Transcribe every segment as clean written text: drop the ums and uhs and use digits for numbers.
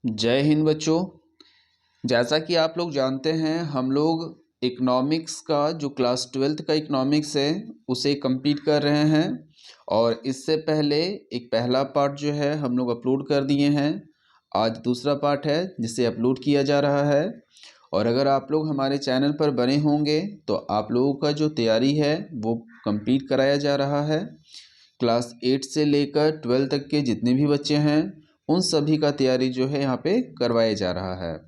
जय हिंद बच्चों। जैसा कि आप लोग जानते हैं, हम लोग इकोनॉमिक्स का जो क्लास 12th का इकोनॉमिक्स है उसे कंप्लीट कर रहे हैं। और इससे पहले एक पहला पार्ट जो है हम लोग अपलोड कर दिए हैं। आज दूसरा पार्ट है जिसे अपलोड किया जा रहा है। और अगर आप लोग हमारे चैनल पर बने होंगे तो आप लोगों का जो तैयारी है वो कंप्लीट कराया जा रहा है। क्लास 8 से लेकर 12 तक के जितने भी बच्चे हैं उन सभी का तैयारी जो है यहाँ पे करवाया जा रहा है।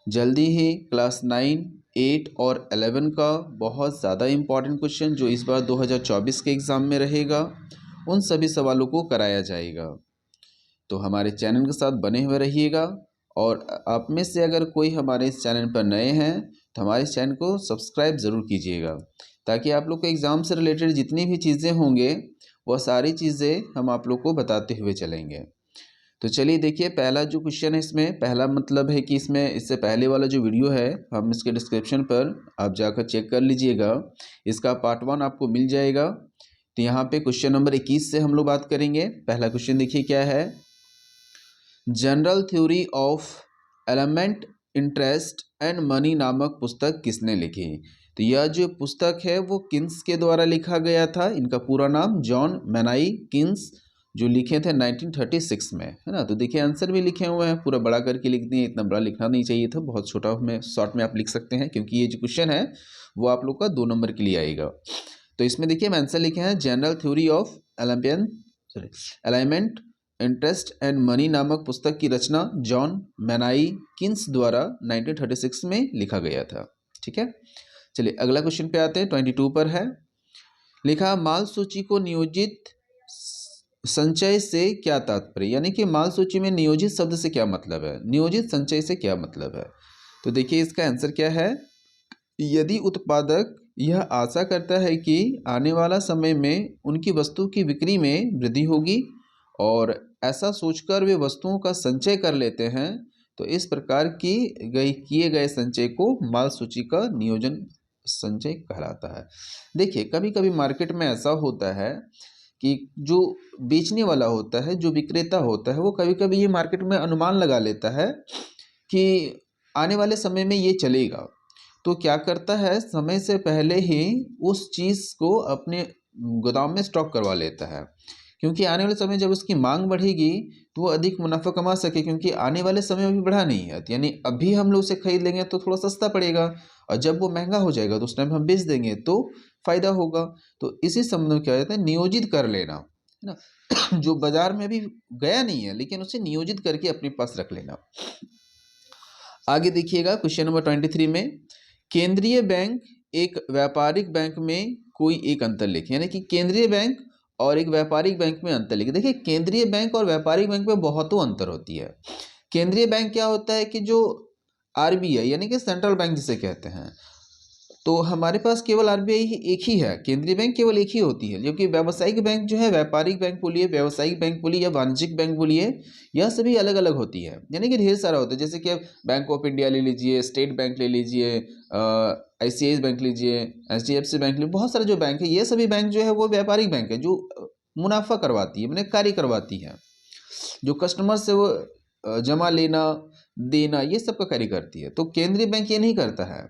जल्दी ही क्लास 9, 8 और 11 का बहुत ज़्यादा इम्पॉर्टेंट क्वेश्चन जो इस बार 2024 के एग्ज़ाम में रहेगा उन सभी सवालों को कराया जाएगा। तो हमारे चैनल के साथ बने हुए रहिएगा। और आप में से अगर कोई हमारे इस चैनल पर नए हैं तो हमारे इस चैनल को सब्सक्राइब ज़रूर कीजिएगा, ताकि आप लोग को एग्ज़ाम से रिलेटेड जितनी भी चीज़ें होंगे वह सारी चीज़ें हम आप लोग को बताते हुए चलेंगे। तो चलिए देखिए, पहला जो क्वेश्चन है इसमें पहला मतलब है कि इसमें इससे पहले वाला जो वीडियो है हम इसके डिस्क्रिप्शन पर आप जाकर चेक कर लीजिएगा। इसका पार्ट 1 आपको मिल जाएगा। तो यहाँ पे क्वेश्चन नंबर 21 से हम लोग बात करेंगे। पहला क्वेश्चन देखिए क्या है। General theory of element, interest and money नामक पुस्तक किसने लिखी। तो यह जो पुस्तक है वो किन्स के द्वारा लिखा गया था। इनका पूरा नाम जॉन मेनाई किन्स, जो लिखे थे 1936 में, है ना। तो देखिए आंसर भी लिखे हुए हैं, पूरा बड़ा करके लिख दिए, इतना बड़ा लिखना नहीं चाहिए था, बहुत छोटा में शॉर्ट में आप लिख सकते हैं, क्योंकि ये जो क्वेश्चन है वो आप लोग का 2 नंबर के लिए आएगा। तो इसमें देखिए हम आंसर लिखे हैं general theory of element, interest and money नामक पुस्तक की रचना जॉन मेनाई किन्स द्वारा 1936 में लिखा गया था। ठीक है, चलिए अगला क्वेश्चन पे आते हैं। 22 पर है लिखा, माल सूची को नियोजित संचय से क्या तात्पर्य। यानी कि माल सूची में नियोजित शब्द से क्या मतलब है, नियोजित संचय से क्या मतलब है। तो देखिए इसका आंसर क्या है। यदि उत्पादक यह आशा करता है कि आने वाला समय में उनकी वस्तु की बिक्री में वृद्धि होगी और ऐसा सोचकर वे वस्तुओं का संचय कर लेते हैं, तो इस प्रकार किए गए संचय को माल सूची का नियोजन संचय कहलाता है। देखिए कभी कभी मार्केट में ऐसा होता है कि जो बेचने वाला होता है, जो विक्रेता होता है, वो कभी कभी ये मार्केट में अनुमान लगा लेता है कि आने वाले समय में ये चलेगा। तो क्या करता है, समय से पहले ही उस चीज़ को अपने गोदाम में स्टॉक करवा लेता है, क्योंकि आने वाले समय जब उसकी मांग बढ़ेगी तो वो अधिक मुनाफा कमा सके, क्योंकि आने वाले समय में भी बढ़ा नहीं है। यानी अभी हम लोग उसे खरीद लेंगे तो थोड़ा सस्ता पड़ेगा, और जब वो महंगा हो जाएगा तो उस टाइम हम बेच देंगे तो फायदा होगा। तो इसी संबंध में क्या कहते हैं, नियोजित कर लेना, है ना। जो बाजार में भी गया नहीं है लेकिन उसे नियोजित करके अपने पास रख लेना। आगे देखिएगा क्वेश्चन नंबर 23 में, केंद्रीय बैंक एक व्यापारिक बैंक में कोई एक अंतर लिखें। यानी कि केंद्रीय बैंक और एक व्यापारिक बैंक में अंतर लिखें। देखिए केंद्रीय बैंक और व्यापारिक बैंक में बहुतों अंतर होती है। केंद्रीय बैंक क्या होता है कि जो आरबीआई यानी कि सेंट्रल बैंक जिसे कहते हैं, तो हमारे पास केवल आरबीआई एक ही है, केंद्रीय बैंक केवल एक ही होती है। जबकि व्यावसायिक बैंक जो है, व्यापारिक बैंक बोलिए, व्यावसायिक बैंक बोलिए या वाणिज्यिक बैंक बोलिए, यह सभी अलग अलग होती है। यानी कि ढेर सारा होता है। जैसे कि बैंक ऑफ इंडिया ले लीजिए, स्टेट बैंक ले लीजिए, आईसीआईसीआई बैंक लीजिए, एचडीएफसी बैंक लीजिए, बहुत सारे जो बैंक है, ये सभी बैंक जो है वो व्यापारिक बैंक है, जो मुनाफा करवाती है, मैंने कार्य करवाती है, जो कस्टमर से वो जमा लेना देना ये सब का कार्य करती है। तो केंद्रीय बैंक ये नहीं करता है।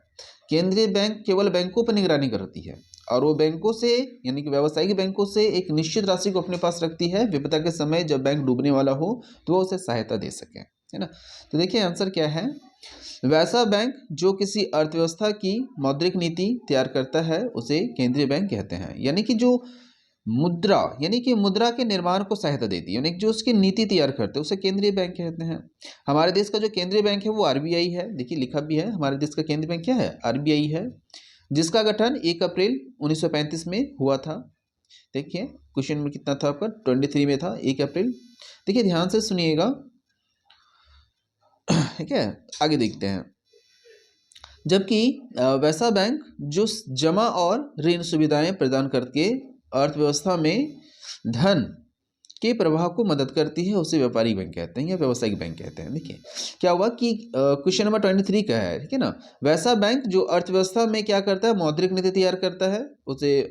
केंद्रीय बैंक केवल बैंकों पर निगरानी करती है, और वो बैंकों से यानी कि व्यावसायिक बैंकों से एक निश्चित राशि को अपने पास रखती है, विपदा के समय जब बैंक डूबने वाला हो तो वो उसे सहायता दे सके, है ना। तो देखिए आंसर क्या है। वैसा बैंक जो किसी अर्थव्यवस्था की मौद्रिक नीति तैयार करता है उसे केंद्रीय बैंक कहते हैं। यानी कि जो मुद्रा यानी कि मुद्रा के निर्माण को सहायता देती है, यानी कि जो उसकी नीति तैयार करते हैं उसे केंद्रीय बैंक कहते हैं। हमारे देश का जो केंद्रीय बैंक है वो आरबीआई है। देखिए लिखा भी है, हमारे देश का केंद्रीय बैंक क्या है, आरबीआई है, जिसका गठन 1 अप्रैल 1935 में हुआ था। देखिए क्वेश्चन में कितना था आपका, 23 में था, 1 अप्रैल। देखिए ध्यान से सुनिएगा, ठीक है। आगे देखते हैं। जबकि वैसा बैंक जो जमा और ऋण सुविधाएं प्रदान करके अर्थव्यवस्था में धन के प्रवाह को मदद करती है उसे व्यापारिक बैंक कहते हैं या व्यावसायिक बैंक कहते हैं। देखिए क्या हुआ कि क्वेश्चन नंबर 23 का है, ठीक है ना। वैसा बैंक जो अर्थव्यवस्था में क्या करता है, मौद्रिक नीति तैयार करता है, उसे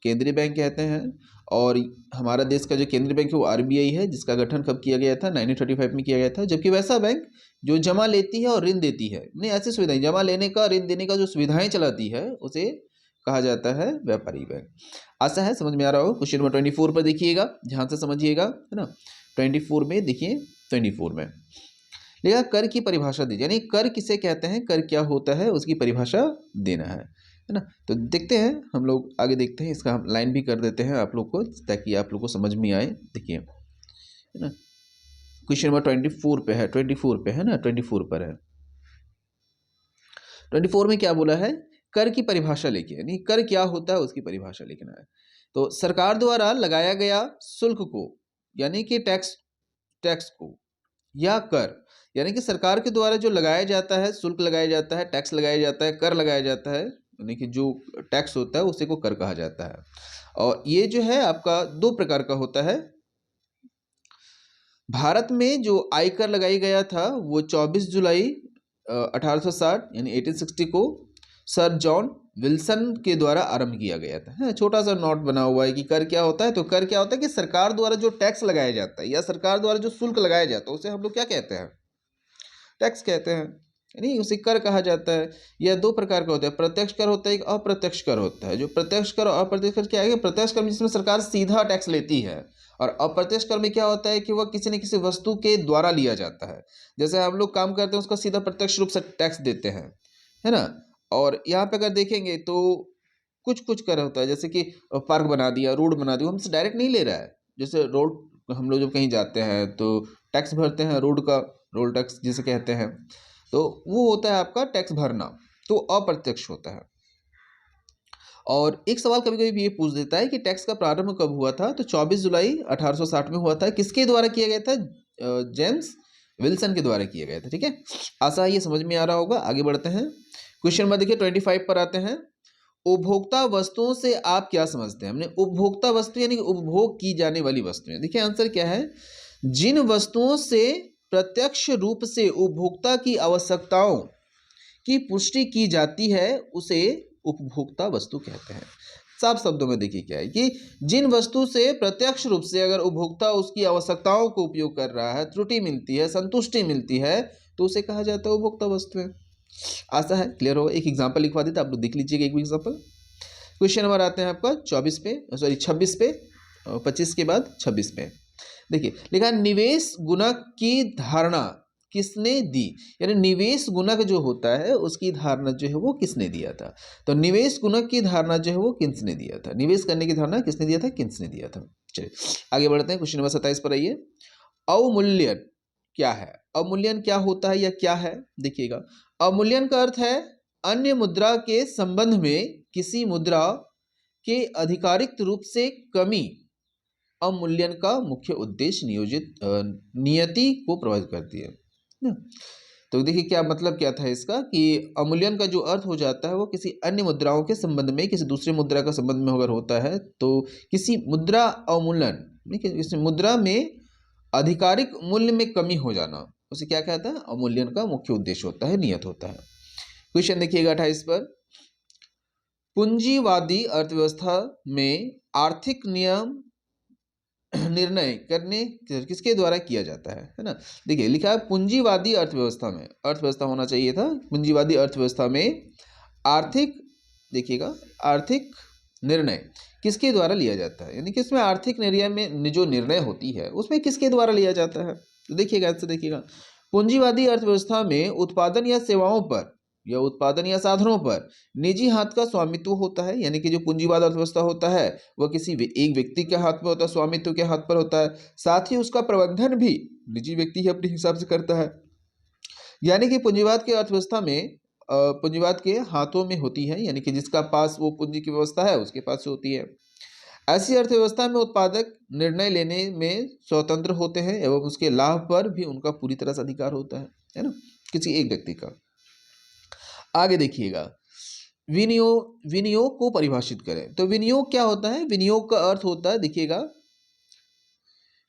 केंद्रीय बैंक कहते हैं। और हमारा देश का जो केंद्रीय बैंक है वो आरबीआई है, जिसका गठन कब किया गया था? 1935 में किया गया था। जबकि वैसा बैंक जो जमा लेती है और ऋण देती है, नहीं ऐसी सुविधाएं, जमा लेने का, ऋण देने का जो सुविधाएं चलाती है उसे कहा जाता है व्यापारी बैंक। आशा है समझ में आ रहा हो। क्वेश्चन नंबर 24 पर देखिएगा, ध्यान से समझिएगा, है ना। 24 में देखिए, 24 में लिखा कर की परिभाषा दीजिए, यानी कर किसे कहते हैं, कर क्या होता है, उसकी परिभाषा देना है ना। तो देखते हैं, हम लोग आगे देखते हैं, इसका हम लाइन भी कर देते हैं आप लोग को, ताकि आप लोग को समझ में आए। देखिए, है ना, क्वेश्चन नंबर 24 पे है, 24 पे है ना, 24 पर है। 24 में क्या बोला है? कर की परिभाषा लिखिए, यानी कर क्या होता है उसकी परिभाषा लिखना है। तो सरकार द्वारा लगाया गया शुल्क को, यानी कि टैक्स को, या कर, यानी कि सरकार के द्वारा जो लगाया जाता है, शुल्क लगाया जाता है, टैक्स लगाया जाता है, कर लगाया जाता है, यानी कि जो टैक्स होता है उसी को कर कहा जाता है। और ये जो है आपका दो प्रकार का होता है। भारत में जो आयकर लगाई गया था वो 24 जुलाई 1860 यानी 1860 को सर जॉन विल्सन के द्वारा आरंभ किया गया था। छोटा सा नोट बना हुआ है कि कर क्या होता है। तो कर क्या होता है कि सरकार द्वारा जो टैक्स लगाया जाता है या सरकार द्वारा जो शुल्क लगाया जाता है उसे हम लोग क्या कहते हैं? टैक्स कहते हैं, यानी उसे कर कहा जाता है। यह दो प्रकार का होता है, प्रत्यक्ष कर होता है, एक अप्रत्यक्ष कर होता है। जो प्रत्यक्ष कर और अप्रत्यक्ष कर क्या है? प्रत्यक्ष कर जिसमें सरकार सीधा टैक्स लेती है, और अप्रत्यक्ष कर में क्या होता है कि वह किसी न किसी वस्तु के द्वारा लिया जाता है। जैसे हम लोग काम करते हैं उसका सीधा प्रत्यक्ष रूप से टैक्स देते हैं, है ना। और यहाँ पे अगर देखेंगे तो कुछ कुछ कर होता है, जैसे कि पार्क बना दिया, रोड बना दिया, हमसे डायरेक्ट नहीं ले रहा है। जैसे रोड हम लोग जब कहीं जाते हैं तो टैक्स भरते हैं, रोड का रोड टैक्स जिसे कहते हैं, तो वो होता है आपका टैक्स भरना, तो अप्रत्यक्ष होता है। और एक सवाल कभी कभी ये पूछ देता है कि टैक्स का प्रारंभ कब हुआ था? तो 24 जुलाई 1860 में हुआ था। किसके द्वारा किया गया था? जेम्स विल्सन के द्वारा किया गया था। ठीक है, आशा ये समझ में आ रहा होगा। आगे बढ़ते हैं, क्वेश्चन नंबर देखिए 25 पर आते हैं। उपभोक्ता वस्तुओं से आप क्या समझते हैं? हमने उपभोक्ता वस्तु यानी उपभोग की जाने वाली वस्तुएं। देखिए आंसर क्या है? जिन वस्तुओं से प्रत्यक्ष रूप से उपभोक्ता की आवश्यकताओं की पुष्टि की जाती है उसे उपभोक्ता वस्तु कहते हैं। साफ शब्दों में देखिए क्या है कि जिन वस्तु से प्रत्यक्ष रूप से अगर उपभोक्ता उसकी आवश्यकताओं को उपयोग कर रहा है, त्रुटि मिलती है, संतुष्टि मिलती है, तो उसे कहा जाता है उपभोक्ता वस्तुएं। आशा है क्लियर होगा। एक एग्जांपल लिखवा देता, आप लोग देख लीजिएगा एक एग्जांपल। क्वेश्चन नंबर आते हैं आपका 24 पे, सॉरी 26 पे, 25 के बाद 26 पे। देखिए लिखा निवेश गुणक की धारणा किसने दी, यानी निवेश गुणक जो होता है उसकी धारणा जो है वो किसने दिया था? तो निवेश गुणक की धारणा जो है वो किसने दिया था? निवेश करने की धारणा किसने दिया था? किसने दिया था। चलिए आगे बढ़ते हैं, क्वेश्चन नंबर 27 पर आइए। अवमूल्यन क्या है? अवमूल्यन क्या होता है या क्या है? देखिएगा, अवमूल्यन का अर्थ है अन्य मुद्रा के संबंध में किसी मुद्रा के आधिकारिक रूप से कमी। अवमूल्यन का मुख्य उद्देश्य नियति को प्रभावित करती है ना? तो देखिए क्या मतलब क्या था इसका कि अवमूल्यन का जो अर्थ हो जाता है वो किसी अन्य मुद्राओं के संबंध में, किसी दूसरे मुद्रा का संबंध में अगर होता है तो किसी मुद्रा अवमूल्यन, किसी मुद्रा में आधिकारिक मूल्य में कमी हो जाना, उसे क्या कहता है? अवमूल्यन का मुख्य उद्देश्य होता है, नियत होता है। क्वेश्चन देखिएगा 28 पर। पूंजीवादी अर्थव्यवस्था में आर्थिक नियम निर्णय करने किसके द्वारा किया जाता है ना। देखिए लिखा है पूंजीवादी अर्थव्यवस्था में, अर्थव्यवस्था होना चाहिए था, पूंजीवादी अर्थव्यवस्था में आर्थिक, देखिएगा आर्थिक निर्णय किसके द्वारा लिया जाता है, यानी कि इसमें आर्थिक निर्णय में जो निर्णय होती है उसमें किसके द्वारा लिया जाता है? तो देखिएगा ऐसे, देखिएगा पूंजीवादी अर्थव्यवस्था में उत्पादन या सेवाओं पर या उत्पादन या साधनों पर निजी हाथ का स्वामित्व होता है, यानी कि जो पूंजीवाद अर्थव्यवस्था होता है वह किसी एक व्यक्ति के हाथ में होता है, स्वामित्व के हाथ पर होता है। साथ ही उसका प्रबंधन भी निजी व्यक्ति ही अपने हिसाब से करता है, यानी कि पूंजीवाद की अर्थव्यवस्था में पूंजीवाद के हाथों में होती है, यानी कि जिसका पास वो पूंजी की व्यवस्था है उसके पास से होती है। ऐसी अर्थव्यवस्था में उत्पादक निर्णय लेने में स्वतंत्र होते हैं एवं उसके लाभ पर भी उनका पूरी तरह से अधिकार होता है ना, किसी एक व्यक्ति का। आगे देखिएगा, विनियोग को परिभाषित करें। तो विनियोग क्या होता है? विनियोग का अर्थ होता है, देखिएगा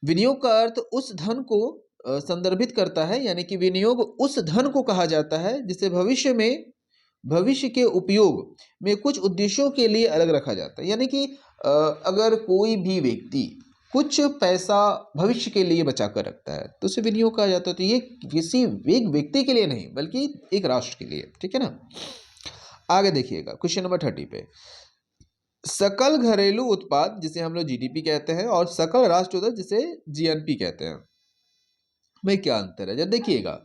विनियोग का अर्थ उस धन को संदर्भित करता है, यानी कि विनियोग उस धन को कहा जाता है जिसे भविष्य के उपयोग में कुछ उद्देश्यों के लिए अलग रखा जाता है। यानी कि अगर कोई भी व्यक्ति कुछ पैसा भविष्य के लिए बचा कर रखता है तो उसे विनियोग कहा जाता है। तो ये किसी एक व्यक्ति के लिए नहीं बल्कि एक राष्ट्र के लिए, ठीक है ना। आगे देखिएगा क्वेश्चन नंबर 30 पे, सकल घरेलू उत्पाद जिसे हम लोग जीडीपी कहते हैं और सकल राष्ट्र उत्पाद जिसे जीएनपी कहते हैं, में क्या अंतर है? जब देखिएगा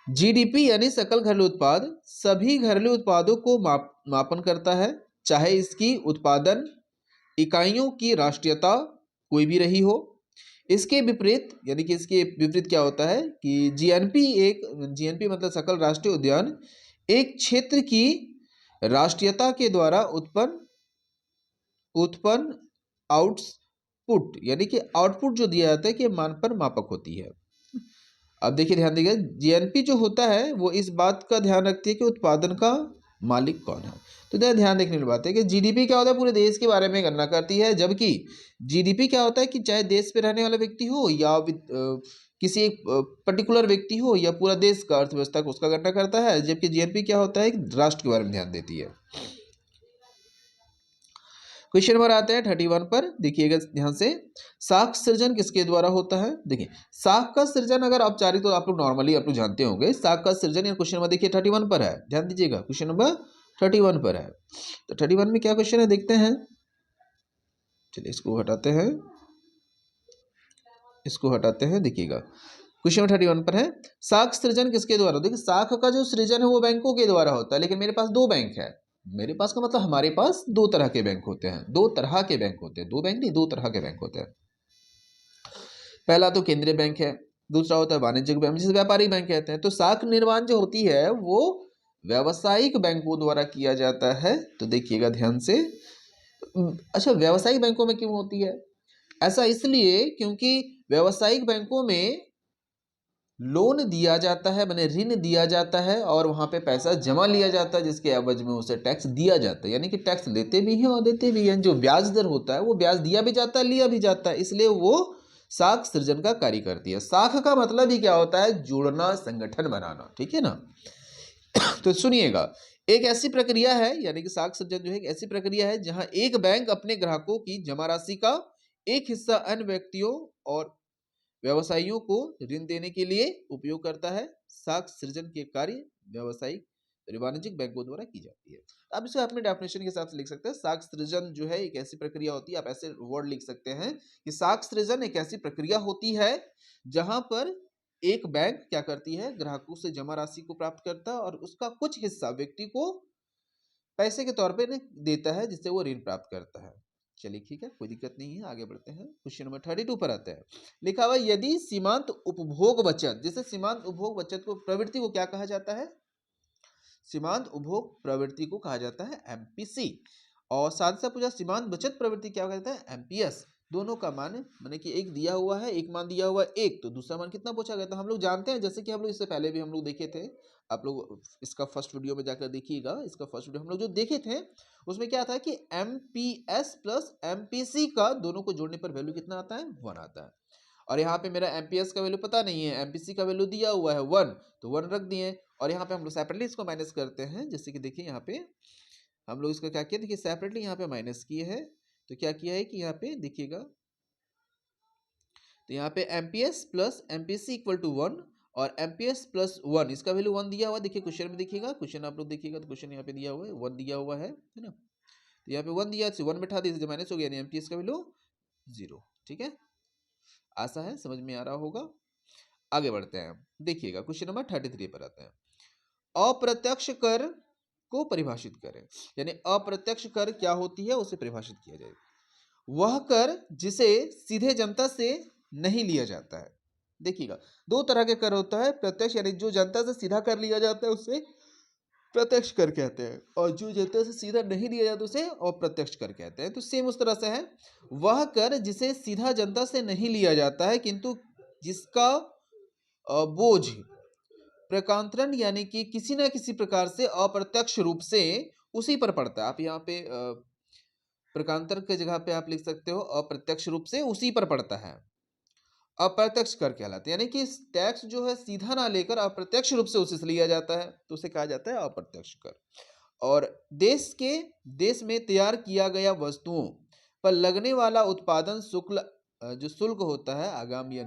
जीडीपी यानी सकल घरेलू उत्पाद सभी घरेलू उत्पादों को मापन करता है, चाहे इसकी उत्पादन इकाइयों की राष्ट्रीयता कोई भी रही हो। इसके विपरीत यानी कि इसके विपरीत क्या होता है कि जीएनपी मतलब सकल राष्ट्रीय उद्यान एक क्षेत्र की राष्ट्रीयता के द्वारा उत्पन्न आउटपुट यानी कि आउटपुट जो दिया जाता है कि मान पर मापक होती है। अब देखिए ध्यान दीजिए, जीएनपी जो होता है वो इस बात का ध्यान रखती है कि उत्पादन का मालिक कौन है। तो ध्यान देखने वाली बात है कि जीडीपी क्या होता है, पूरे देश के बारे में गणना करती है, जबकि जीडीपी क्या होता है कि चाहे देश पे रहने वाला व्यक्ति हो या किसी एक पर्टिकुलर व्यक्ति हो या पूरा देश का अर्थव्यवस्था को उसका गणना करता है, जबकि जीएनपी क्या होता है राष्ट्र के बारे में ध्यान देती है। क्वेश्चन नंबर आते हैं 31 पर, देखिएगा ध्यान से, साख सृजन किसके द्वारा होता है? देखिए साख का सृजन अगर औपचारिक तो आप लोग नॉर्मली आप लोग जानते होंगे, साख का सृजन या क्वेश्चन नंबर देखिए 31 पर है, ध्यान दीजिएगा क्वेश्चन नंबर 31 पर है। तो 31 में क्या क्वेश्चन है देखते हैं, चलिए इसको हटाते हैं, देखिएगा क्वेश्चन नंबर 31 पर है, साख सृजन किसके द्वारा? देखिए साख का जो सृजन है वो बैंकों के द्वारा होता है, लेकिन मेरे पास दो बैंक है, मेरे पास का मतलब हमारे पास दो तरह के बैंक होते हैं, दो तरह के बैंक होते हैं, दो बैंक नहीं दो तरह के बैंक होते हैं। पहला तो केंद्रीय बैंक है, दूसरा होता है वाणिज्यिक बैंक जिसे व्यापारिक बैंक कहते हैं। तो साख निर्माण जो होती है वो व्यावसायिक बैंकों द्वारा किया जाता है। तो देखिएगा ध्यान से, अच्छा व्यावसायिक बैंकों में क्यों होती है ऐसा? इसलिए क्योंकि व्यावसायिक बैंकों में लोन दिया जाता है, माने ऋण दिया जाता है और वहां पे पैसा जमा लिया जाता है, जिसके एवज में उसे टैक्स दिया जाता है, यानी कि टैक्स लेते भी हैं और देते भी हैं। जो ब्याज दर होता है वो ब्याज दिया भी जाता है लिया भी जाता है, इसलिए वो साख सृजन का कार्य करती है। साख का मतलब ही क्या होता है? जोड़ना, संगठन बनाना, ठीक है ना। तो सुनिएगा, एक ऐसी प्रक्रिया है यानी कि साख सृजन जो है एक ऐसी प्रक्रिया है जहां एक बैंक अपने ग्राहकों की जमा राशि का एक हिस्सा अन्य व्यक्तियों और व्यवसायियों को ऋण देने के लिए उपयोग करता है। साख सृजन के कार्य व्यावसायिक वाणिज्यिक बैंकों द्वारा की जाती है। आप इसे अपने डेफिनेशन के हिसाब से लिख सकते हैं। साख सृजन जो है एक ऐसी प्रक्रिया होती है, आप ऐसे वर्ड लिख सकते हैं कि साख सृजन एक ऐसी प्रक्रिया होती है जहां पर एक बैंक क्या करती है, ग्राहकों से जमा राशि को प्राप्त करता है और उसका कुछ हिस्सा व्यक्ति को पैसे के तौर पे देता है, जिससे वो ऋण प्राप्त करता है। चलिए ठीक है, कोई दिक्कत नहीं है, आगे बढ़ते हैं। क्वेश्चन नंबर 32 पर आते हैं। लिखा हुआ यदि सीमांत उपभोग बचत, जैसे सीमांत उपभोग बचत को प्रवृत्ति को क्या कहा जाता है? सीमांत उपभोग प्रवृत्ति को कहा जाता है एमपीसी। और साथ साथ पूछा सीमांत बचत प्रवृत्ति क्या कहता है? एमपीएस। दोनों का मान माने कि एक दिया हुआ है, एक मान दिया हुआ है एक, तो दूसरा मान कितना पूछा गया था हम लोग जानते हैं, जैसे कि हम लोग इससे पहले भी हम लोग देखे थे। आप लोग इसका फर्स्ट वीडियो में जाकर देखिएगा, इसका फर्स्ट वीडियो हम लोग जो देखे थे उसमें क्या था कि एमपीएस प्लस एमपीसी का दोनों को जोड़ने पर वैल्यू कितना आता है? 1 आता है। और यहाँ पे मेरा एमपीएस का वैल्यू पता नहीं है, एमपीसी का वैल्यू दिया हुआ है 1, तो 1 रख दिए। और यहाँ पे हम लोग सेपरेटली इसको माइनस करते हैं, जैसे कि देखिए यहाँ पे हम लोग इसका क्या किया, देखिए सेपरेटली यहाँ पे माइनस किए हैं। तो क्या किया है कि यहाँ पे देखिएगा, तो यहाँ पे MPS plus MPC equal to 1 और एमपीएस प्लस 1 इसका वैल्यू 1 दिया हुआ है। देखिए क्वेश्चन में देखिएगा, क्वेश्चन आप लोग देखिएगा तो क्वेश्चन यहाँ पे दिया हुआ है 1 दिया हुआ है ना। तो यहाँ पे 1 दिया, 1 बैठा दीजिए, माइनस हो गया, यानी एमपीएस का वैल्यू 0। ठीक है, आशा है समझ में आ रहा होगा। आगे बढ़ते हैं, देखिएगा क्वेश्चन नंबर 33 पर आते हैं। अप्रत्यक्ष कर को परिभाषित करें, यानी अप्रत्यक्ष कर क्या होती है उसे परिभाषित किया जाए। वह कर जिसे सीधे जनता से नहीं लिया जाता है। देखिएगा दो तरह के कर होता है, प्रत्यक्ष यानी जो जनता से सीधा कर लिया जाता है उसे प्रत्यक्ष कर कहते हैं, और जो जनता से सीधा नहीं लिया जाता उसे अप्रत्यक्ष कर कहते हैं। तो सेम उस तरह से है, वह कर जिसे सीधा जनता से नहीं लिया जाता है किंतु जिसका बोझ प्रकांतरण यानी कि किसी न किसी प्रकार से अप्रत्यक्ष रूप से उसी पर पड़ता है। आप यहाँ पे प्रकांतर के जगह पे आप लिख सकते हो अप्रत्यक्ष रूप से उसी पर पड़ता है, अप्रत्यक्ष कर कहलाता है। यानी कि टैक्स जो है सीधा ना लेकर अप्रत्यक्ष रूप से उसी से लिया जाता है, तो उसे कहा जाता है अप्रत्यक्ष कर। और देश में तैयार किया गया वस्तुओं पर लगने वाला उत्पादन जो शुल्क होता है आगाम या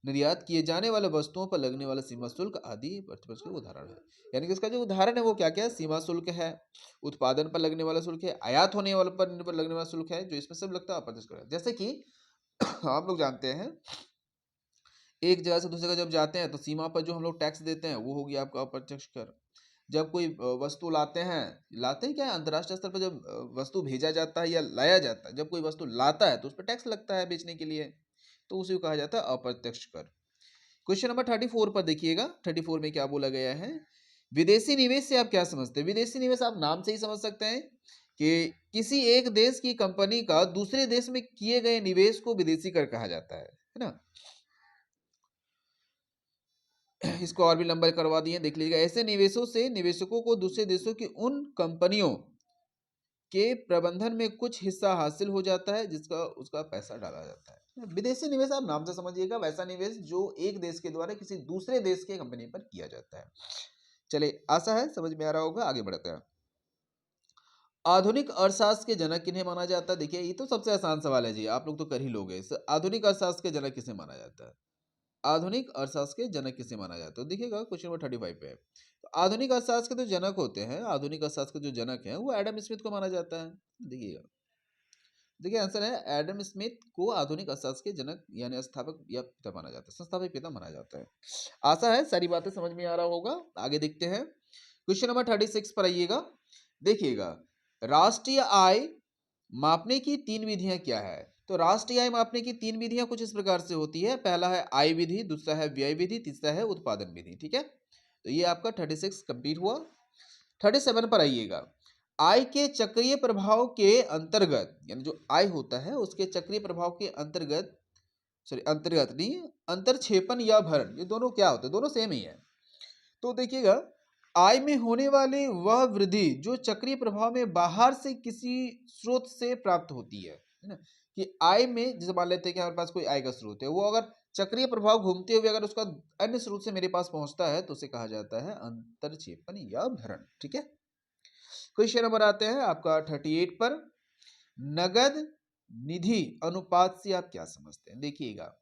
निर्यात किए जाने वाले वस्तुओं पर लगने वाला सीमा शुल्क आदि प्रतिवर्ष के उदाहरण है। यानी कि इसका जो उदाहरण है वो क्या क्या है? सीमा शुल्क है, उत्पादन पर लगने वाला शुल्क है, आयात होने वाले पर लगने वाला शुल्क है, जो इसमें सब लगता है अप्रत्यक्ष कर। जैसे कि आप लोग जानते हैं एक जगह से दूसरी जगह जब जाते हैं तो सीमा पर जो हम लोग टैक्स देते हैं वो हो गया आपका अप्रत्यक्ष कर। जब कोई वस्तु लाते हैं क्या, अंतर्राष्ट्रीय स्तर पर जब वस्तु भेजा जाता है या लाया जाता है, जब कोई वस्तु लाता है तो उस पर टैक्स लगता है बेचने के लिए, तो उसे कहा जाता है अप्रत्यक्ष कर। क्वेश्चन नंबर 34 पर देखिएगा, 34 में क्या बोला गया है? विदेशी निवेश से आप क्या समझते हैं? विदेशी निवेश आप नाम से ही समझ सकते हैं कि किसी एक देश की कंपनी का दूसरे देश में किए गए निवेश को विदेशी कर कहा जाता है ना। इसको और भी लंबा करवा दिए, देख लीजिएगा। ऐसे निवेशों से निवेशकों को दूसरे देशों की उन कंपनियों के प्रबंधन में कुछ हिस्सा हासिल हो जाता है जिसका उसका पैसा डाला जाता है। विदेशी निवेश आप नाम से समझिएगा, वैसा निवेश जो एक देश के द्वारा किसी दूसरे देश के कंपनी पर किया जाता है। चलिए, आशा है समझ में आ रहा होगा, आगे बढ़ते हैं। आधुनिक अर्थशास्त्र के जनक किन्हें माना जाता है? देखिए, ये तो सबसे आसान सवाल है जी, आप लोग तो कर ही लोगे। आधुनिक अर्थशास्त्र के जनक किसे माना जाता है? आधुनिक अर्थशास्त्र के जनक किसे माना जाता है? देखिएगा, क्वेश्चन नंबर 35 पे है। तो आधुनिक अर्थशास्त्र के जो जनक होते हैं, आधुनिक अर्थशास्त्र के जो जनक हैं, वो एडम स्मिथ को माना जाता है। देखिएगा, देखिए आंसर है एडम स्मिथ को आधुनिक अर्थशास्त्र के जनक यानी स्थापक या पिता माना जाता है, संस्थापक पिता माना जाता है। आशा है सारी बातें समझ में आ रहा होगा, आगे देखते हैं। क्वेश्चन नंबर 36 पर आइएगा, देखिएगा। राष्ट्रीय आय मापने की तीन विधियां क्या है? तो राष्ट्रीय आय मापने की तीन विधियां कुछ इस प्रकार से होती है। पहला है आय विधि, दूसरा है व्यय विधि, तीसरा है उत्पादन विधि। ठीक है, तो ये आपका 36 कंप्लीट हुआ। 37 पर आइएगा। आय के चक्रीय प्रभाव के अंतर्गत, यानी जो आय होता है उसके चक्रीय प्रभाव के अंतर्गत, सॉरी अंतर्गत नहीं, अंतरक्षेपण या भरण, ये दोनों क्या होते हैं? दोनों सेम ही है। तो देखिएगा, आय में होने वाली वह वृद्धि जो चक्रीय प्रभाव में बाहर से किसी स्रोत से प्राप्त होती है ना। कि आय में जैसे मान लेते हैं कि हमारे पास कोई आय का स्रोत है, वो अगर चक्रीय प्रभाव घूमते हुए अगर उसका अन्य स्रोत से मेरे पास पहुंचता है तो उसे कहा जाता है अंतरक्षेपण या भरण। ठीक है, क्वेश्चन नंबर आते हैं आपका 38 पर। नगद निधि अनुपात से आप क्या समझते हैं? देखिएगा,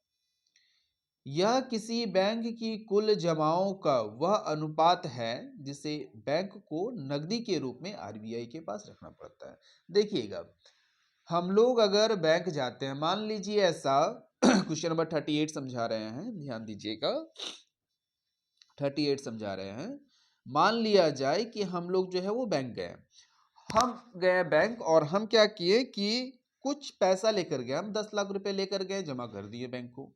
यह किसी बैंक की कुल जमाओं का वह अनुपात है जिसे बैंक को नकदी के रूप में आरबीआई के पास रखना पड़ता है। देखिएगा, हम लोग अगर बैंक जाते हैं, मान लीजिए ऐसा क्वेश्चन नंबर 38 समझा रहे हैं, ध्यान दीजिएगा, 38 समझा रहे हैं। मान लिया जाए कि हम लोग जो है वो बैंक गए, हम गए बैंक और हम क्या किए कि कुछ पैसा लेकर गए, हम 10 लाख रुपए लेकर गए, जमा कर दिए बैंक को।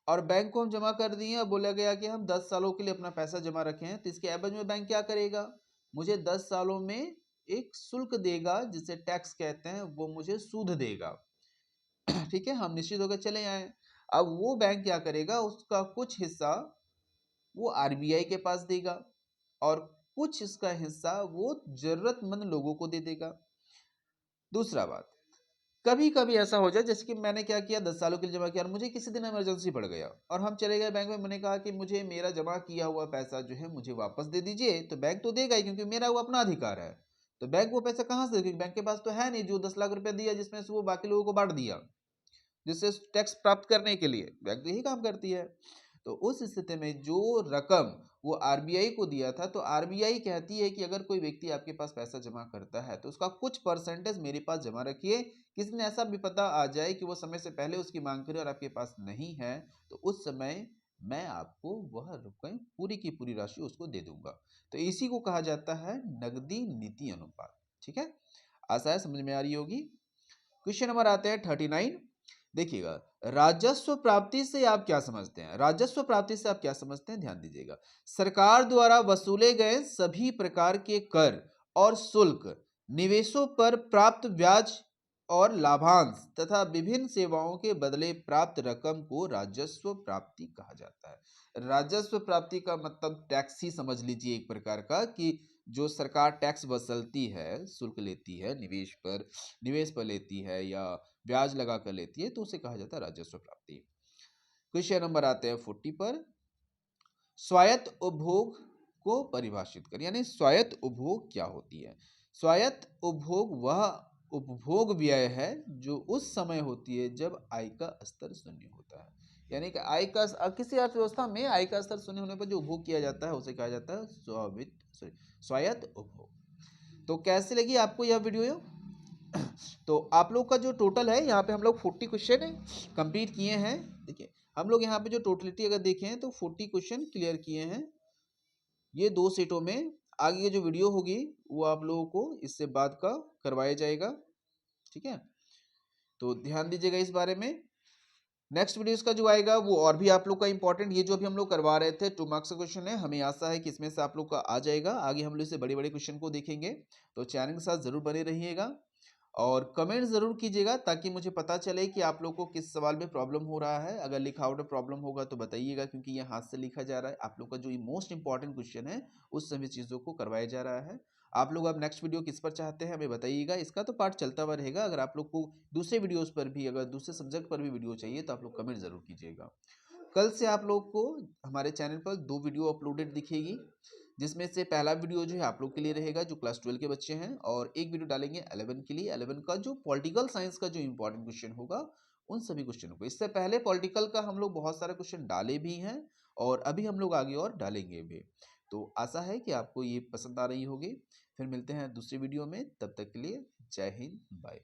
और बैंक को हम जमा कर दिए और बोला गया कि हम 10 सालों के लिए अपना पैसा जमा रखे हैं, तो इसके एवज में बैंक क्या करेगा? मुझे 10 सालों में एक शुल्क देगा जिसे टैक्स कहते हैं, वो मुझे सूद देगा। ठीक है, हम निश्चित होकर चले आए। अब वो बैंक क्या करेगा, उसका कुछ हिस्सा वो आरबीआई के पास देगा और कुछ इसका हिस्सा वो जरूरतमंद लोगों को दे देगा। दूसरा बात, कभी कभी ऐसा हो जाए जैसे कि मैंने क्या किया, 10 सालों के लिए जमा किया और मुझे किसी दिन इमरजेंसी पड़ गया और हम चले गए बैंक में, मैंने कहा कि मुझे मेरा जमा किया हुआ पैसा जो है मुझे वापस दे दीजिए, तो बैंक तो देगा ही क्योंकि मेरा वो अपना अधिकार है। तो बैंक वो पैसा कहाँ से देगा? क्योंकि बैंक के पास तो है नहीं जो 10 लाख रुपया दिया जिसमें से वो बाकी लोगों को बांट दिया, जिससे टैक्स प्राप्त करने के लिए बैंक तो यही काम करती है। तो उस स्थिति में जो रकम वो आरबीआई को दिया था, तो आरबीआई कहती है कि अगर कोई व्यक्ति आपके पास पैसा जमा करता है तो उसका कुछ परसेंटेज मेरे पास जमा रखिए, किसी ने ऐसा विपदा आ जाए कि वो समय से पहले उसकी मांग करे और आपके पास नहीं है, तो उस समय मैं आपको वह रकम पूरी की पूरी राशि उसको दे दूंगा। तो इसी को कहा जाता है नगदी नीति अनुपात। ठीक है, आशा है समझ में आ रही होगी। क्वेश्चन नंबर आते हैं 39। देखिएगा, राजस्व प्राप्ति से आप क्या समझते हैं? राजस्व प्राप्ति से आप क्या समझते हैं, ध्यान दीजिएगा। सरकार द्वारा वसूले गए सभी प्रकार के कर और शुल्क, निवेशों पर प्राप्त ब्याज और लाभांश तथा विभिन्न सेवाओं के बदले प्राप्त रकम को राजस्व प्राप्ति कहा जाता है। राजस्व प्राप्ति का मतलब टैक्स ही समझ लीजिए एक प्रकार का, कि जो सरकार टैक्स वसूलती है, शुल्क लेती है निवेश पर लेती है या ब्याज लगा कर लेती है, तो उसे कहा जाता है राजस्व प्राप्ति। क्वेश्चन नंबर आते हैं 40 पर। स्वायत्त उपभोग को परिभाषित कर, यानी स्वायत्त उपभोग क्या होती है? स्वायत्त उपभोग वह उपभोग व्यय है जो उस समय होती है जब आय का स्तर शून्य होता है। यानी कि आय का किसी अर्थव्यवस्था में आय का स्तर शून्य होने पर जो उपभोग किया जाता है उसे कहा जाता है स्वायत्त उपभोग। तो कैसे लगी आपको यह वीडियो? तो आप लोग का जो टोटल है यहाँ पे हम लोग 40 क्वेश्चन कंप्लीट किए हैं। देखिए हम लोग यहाँ पे जो टोटलिटी अगर देखें तो 40 क्वेश्चन क्लियर किए हैं ये 2 सेटों में। आगे की जो वीडियो होगी वो आप लोगों को इससे बाद का करवाया जाएगा, ठीक है। तो ध्यान दीजिएगा इस बारे में। नेक्स्ट वीडियो का जो आएगा वो और भी आप लोग का इंपॉर्टेंट, ये जो अभी हम लोग करवा रहे थे 2 मार्क्स का क्वेश्चन है, हमें आशा है कि इसमें से आप लोग का आ जाएगा। आगे हम लोग इसे बड़े बड़े क्वेश्चन को देखेंगे। तो चैनल के साथ जरूर बने रहिएगा और कमेंट जरूर कीजिएगा ताकि मुझे पता चले कि आप लोग को किस सवाल में प्रॉब्लम हो रहा है। अगर लिखावट में प्रॉब्लम होगा तो बताइएगा, क्योंकि ये हाथ से लिखा जा रहा है। आप लोग का जो मोस्ट इंपॉर्टेंट क्वेश्चन है उस सभी चीज़ों को करवाया जा रहा है। आप लोग अब नेक्स्ट वीडियो किस पर चाहते हैं हमें बताइएगा। इसका तो पार्ट चलता हुआ रहेगा। अगर आप लोग को दूसरे वीडियोस पर भी, अगर दूसरे सब्जेक्ट पर भी वीडियो चाहिए तो आप लोग कमेंट जरूर कीजिएगा। कल से आप लोग को हमारे चैनल पर 2 वीडियो अपलोडेड दिखेगी, जिसमें से पहला वीडियो जो है आप लोग के लिए रहेगा जो क्लास 12 के बच्चे हैं, और एक वीडियो डालेंगे 11 के लिए। 11 का जो पॉलिटिकल साइंस का जो इंपॉर्टेंट क्वेश्चन होगा उन सभी क्वेश्चनों को। इससे पहले पॉलिटिकल का हम लोग बहुत सारे क्वेश्चन डाले भी हैं और अभी हम लोग आगे और डालेंगे भी। तो आशा है कि आपको ये पसंद आ रही होगी। फिर मिलते हैं दूसरी वीडियो में, तब तक के लिए जय हिंद, बाय।